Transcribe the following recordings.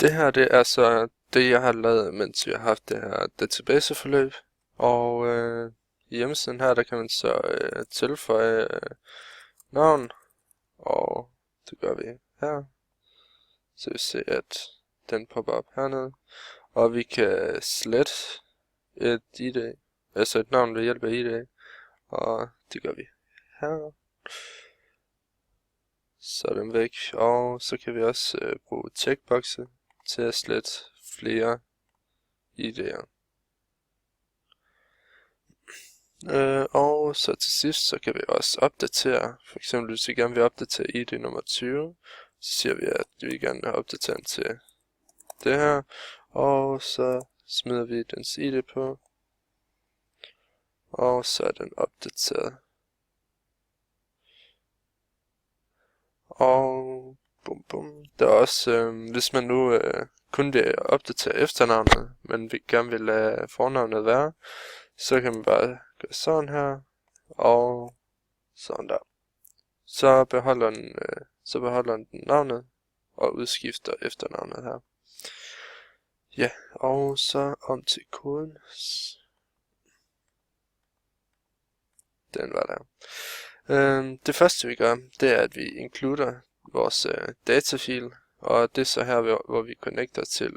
Det her, det er så det, jeg har lavet, mens vi har haft det her databaseforløb. Og i hjemmesiden her, der kan man så tilføje navn, og det gør vi her. Så vi ser, at den popper op hernede. Og vi kan slette et ID, altså et navn ved hjælp af ID, og det gør vi her. Så er den væk, og så kan vi også bruge checkboxe til at slette flere ID'er. Og så til sidst, så kan vi også opdatere. For eksempel hvis vi gerne vil opdatere ID nummer 20, så siger vi, at vi gerne vil opdatere den til det her. Og så smider vi dens ID på. Og så er den opdateret. Og bum bum. Der er også, hvis man nu kun vil opdatere efternavnet, men vi gerne vil lade fornavnet være, så kan man bare gøre sådan her, og sådan der. Så beholder den navnet, og udskifter efternavnet her. Ja, og så om til koden. Den var der. Det første vi gør, det er at vi inkluderer vores datafil, og det er så her, hvor vi connecter til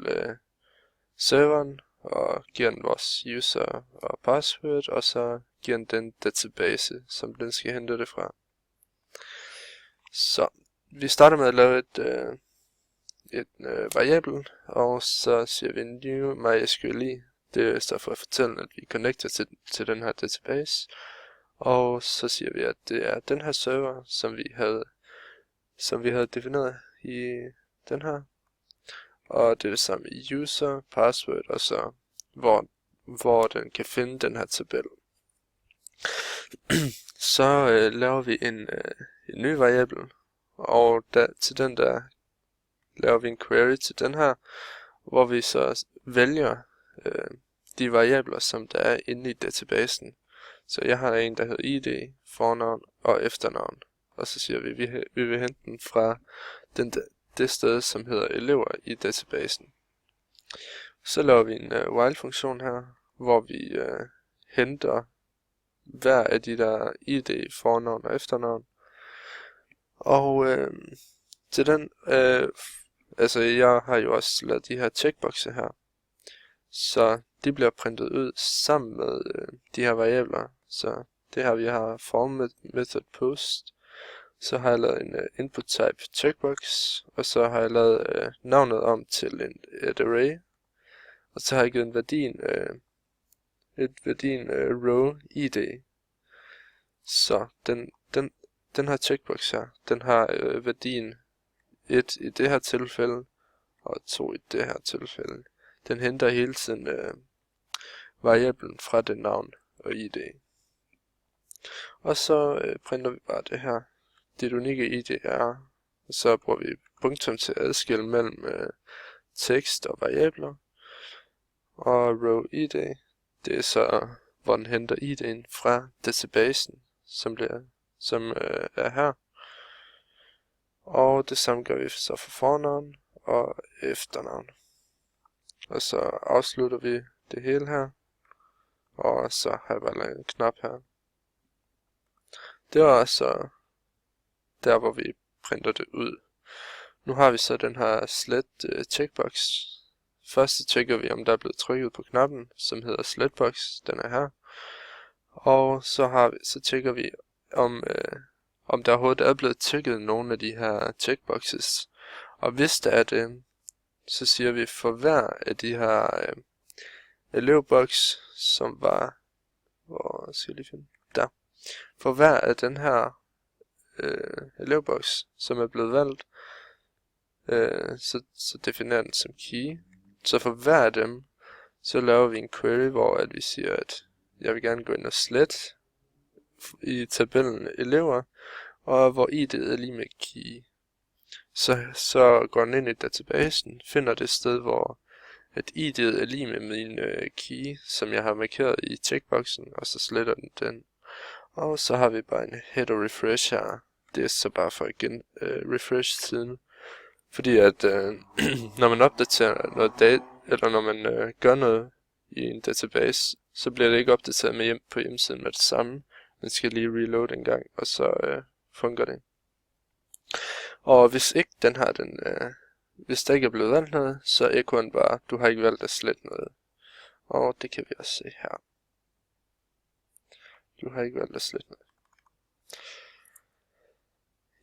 serveren, og giver den vores user og password, og så giver den database, som den skal hente det fra. Så vi starter med at lave et variabel, og så siger vi new MySQL. Det står for at fortælle, at vi connecter til den her database. Og så siger vi, at det er den her server, som vi havde defineret i den her. Og det er det samme i user, password, og så hvor den kan finde den her tabel. Så laver vi en ny variabel, og til den der laver vi en query til den her, hvor vi så vælger de variabler, som der er inde i databasen. Så jeg har en, der hedder ID, fornavn og efternavn. Og så siger vi, at vi vil hente den fra det sted, som hedder elever i databasen. Så laver vi en while-funktion her, hvor vi henter hver af de der ID, fornavn og efternavn. Og til den, altså jeg har jo også lavet de her checkboxe her. Så de bliver printet ud sammen med de her variabler. Så det her vi har form method post. Så har jeg lavet en input type checkbox, og så har jeg lavet navnet om til et array. Og så har jeg givet værdien row id. Så den her checkbox her, den har værdien 1 i det her tilfælde, og 2 i det her tilfælde. Den henter hele tiden variablen fra det navn og id. Og så printer vi bare det her. Det unikke id er, og så bruger vi punktum til at adskille mellem tekst og variabler. Og row id, det er så, hvor den henter id'en fra databasen, som er her. Og det samme gør vi så for fornavn og efternavn. Og så afslutter vi det hele her. Og så har jeg bare lavet en knap her. Det var så der, hvor vi printer det ud. Nu har vi så den her slet checkbox. Først tjekker vi, om der er blevet trykket på knappen, som hedder sletbox. Den er her. Og så tjekker vi, om der overhovedet er blevet tjekket nogle af de her checkboxes. Og hvis der er det, så siger vi for hver af de her elevbox, som var, hvor skal jeg lige finde, der. For hver af den her elevbox, som er blevet valgt, så definerer den som key. Så for hver af dem, så laver vi en query, hvor at vi siger, at jeg vil gerne gå ind og slette i tabellen elever, og hvor id er lige med key. Så går den ind i databasen, finder det sted, hvor at id er lige med min key, som jeg har markeret i checkboxen, og så sletter den. Og så har vi bare en header refresh her. Det er så bare for at refresh siden. Fordi at når man opdaterer noget data, eller når man gør noget i en database, så bliver det ikke opdateret med på hjemmesiden med det samme. Man skal lige reload en gang, og så fungerer det. Og hvis ikke den har hvis der ikke er blevet valgt noget, så ekkoer den bare, du har ikke valgt at slette noget. Og det kan vi også se her. Du har ikke valgt at slette noget.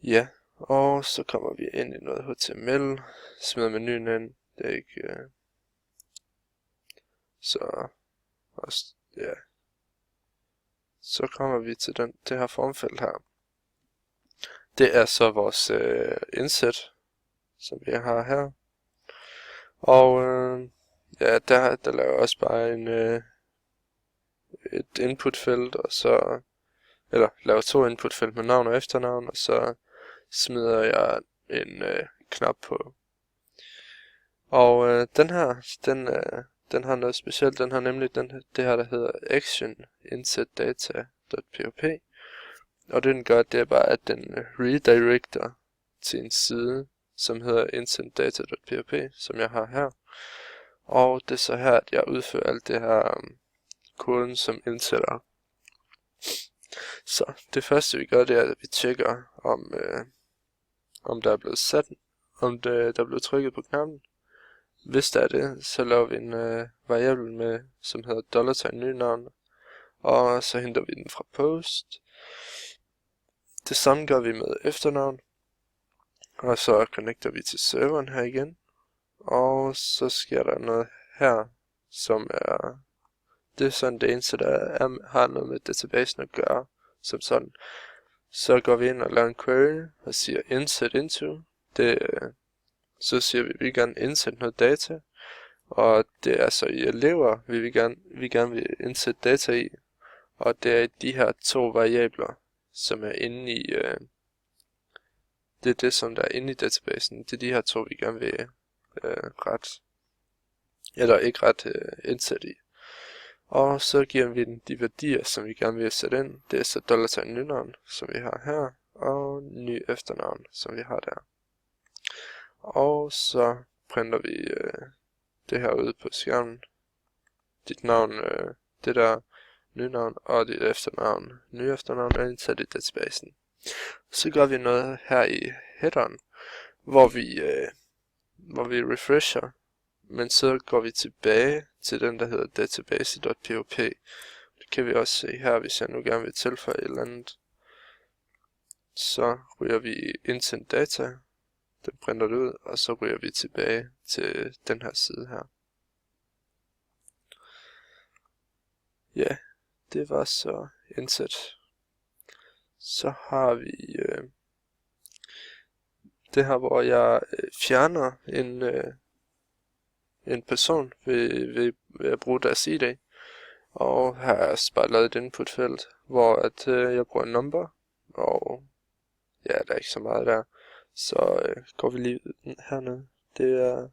Ja, og så kommer vi ind i noget HTML, smider menuen ind, det er ikke, ja. Så kommer vi til det her formfelt her. Det er så vores indsæt, som vi har her. Og ja, der laver jeg også bare et inputfelt, og så, eller laver 2 inputfelt med navn og efternavn, og så smider jeg en knap på. Og den her, den har noget specielt. Den har nemlig det her, der hedder action inset data.php. Og det den gør, det er bare, at den redirecter til en side, som hedder insetdata.php, som jeg har her. Og det er så her, at jeg udfører alt det her koden som indsætter. Så det første vi gør, det er, at vi tjekker, om der er blevet sat, om der er blevet trykket på knappen. Hvis der er det, så laver vi en variabel som hedder $nynavn, og så henter vi den fra post. Det samme gør vi med efternavn, og så connecter vi til serveren her igen, og så sker der noget her, som er, det er sådan det eneste, der har noget med databasen at gøre, som sådan. Så går vi ind og laver en query, og siger insert into, så siger vi, at vi gerne indsætte noget data, og det er så i elever, vi gerne vil indsætte data i, og det er de her 2 variabler, som er inde i, det er det, som der er inde i databasen. Det er de her 2, vi gerne vil indsætte i. Og så giver vi den de værdier, som vi gerne vil sætte ind. Det er så $nynavn, som vi har her, og ny efternavn, som vi har der. Og så printer vi det her ud på skærmen. Dit navn, det der nynavn, og dit efternavn, nye efternavn er indsat i databasen. Så gør vi noget her i headeren, hvor vi refresher, men så går vi tilbage til den, der hedder database.php. Det kan vi også se her, hvis jeg nu gerne vil tilføje et eller andet. Så ryger vi i instant data, den printer det ud, og så ryger vi tilbage til den her side her. Ja, det var så indsæt. Så har vi det her, hvor jeg fjerner en person ved at bruge deres ID. Og her er bare lavet et inputfelt, hvor at jeg bruger en number, og ja, der er ikke så meget der. Så går vi lige hernede. Det er,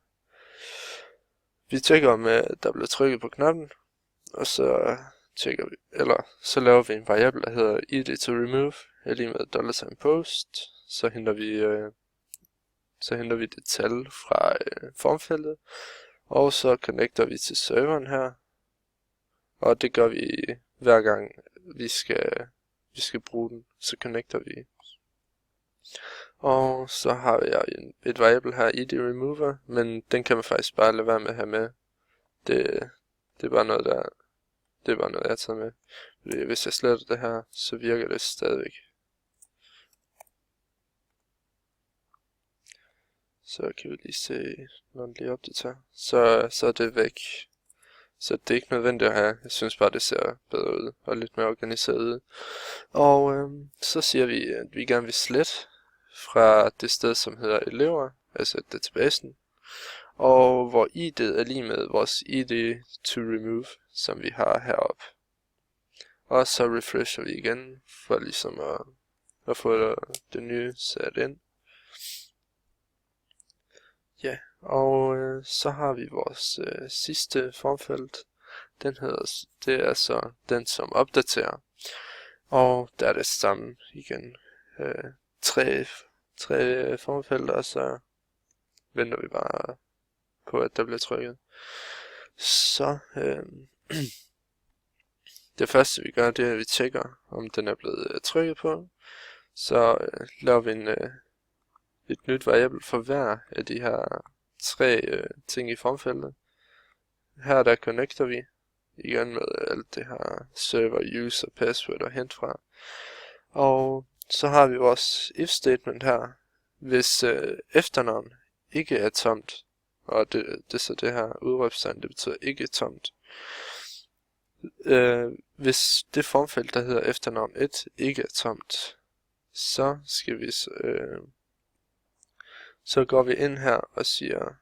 vi tjekker om der er blevet trykket på knappen, og så tjekker vi, eller så laver vi en variabel, der hedder id to remove, er lige med $post, så henter vi det tal fra formfeltet, og så connecter vi til serveren her, og det gør vi hver gang vi skal bruge den, så connecter vi. Og så har jeg et variable her, id remover, men den kan man faktisk bare lade være med at have med. Det er bare noget jeg har taget med. Fordi hvis jeg sletter det her, så virker det stadigvæk. Så kan vi lige se, når den lige opdaterer. Så er det væk. Så det er ikke nødvendigt at have. Jeg synes bare, det ser bedre ud og lidt mere organiseret ud. Og så siger vi, at vi gerne vil slette fra det sted, som hedder elever, altså databasen. Og hvor id er lige med vores id to remove, som vi har heroppe. Og så refresher vi igen, for ligesom at få det nye sat ind. Ja, og så har vi vores sidste formfelt. Det er så den, som opdaterer. Og der er det samme igen. Tre formfelter, og så venter vi bare på, at der bliver trykket. Så det første vi gør, det er, at vi tjekker, om den er blevet trykket på. Så laver vi et nyt variabel for hver af de her 3 ting i formfeltet. Her der connecter vi igen med alt det her server, user, password og hent fra. Og så har vi vores if statement her. Hvis efternavn ikke er tomt, og det er så det her udråbstegn, det betyder ikke tomt. Hvis det formfelt, der hedder efternavn 1, ikke er tomt, så skal vi så går vi ind her og siger,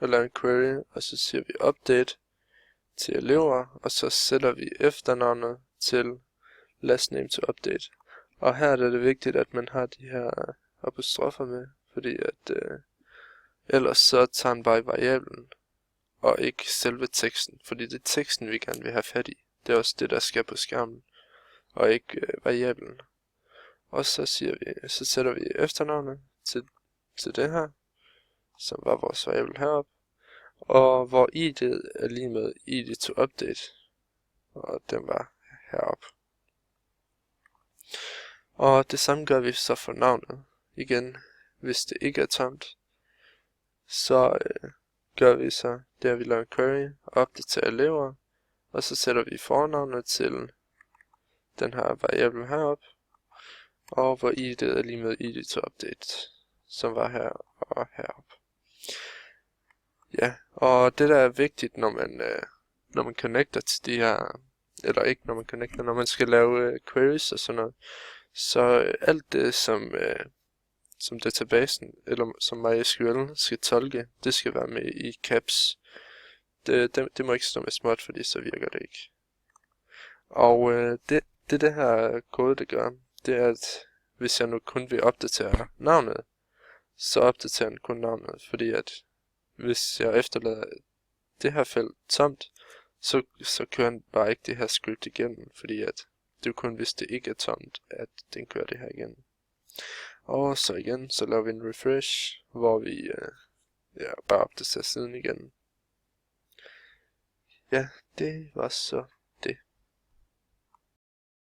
eller en query, og så siger vi update til elever, og så sætter vi efternavnet til last name to update. Og her er det vigtigt, at man har de her apostrofer med, fordi at ellers så tager den bare variablen, og ikke selve teksten, fordi det er teksten, vi gerne vil have fat i. Det er også det, der skal på skærmen, og ikke variablen. Og så sætter vi efternavnet til det her, som var vores variabel heroppe, og hvor id'et er lige med id to update, og den var heroppe. Og det samme gør vi så for navnet. Igen, hvis det ikke er tomt, så gør vi så, der vi laver en query, opdaterer elever, og så sætter vi fornavnet til den her variabel heroppe, og hvor id'et er lige med id to update, som var her og heroppe. Ja, og det der er vigtigt, når man connecter til de her, eller ikke når man connecter, når man skal lave queries og sådan noget, så alt det som databasen, eller som MySQL skal tolke, det skal være med i caps. Det må ikke stå med småt, fordi så virker det ikke. Og det her kode, det gør, det er, at hvis jeg nu kun vil opdatere navnet, så opdaterer den kun navnet, fordi at hvis jeg efterlader det her felt tomt, så kører den bare ikke det her script igennem, fordi at det er kun hvis det ikke er tomt, at den kører det her igennem. Og så igen, så laver vi en refresh, hvor vi bare opdaterer siden igen. Ja, det var så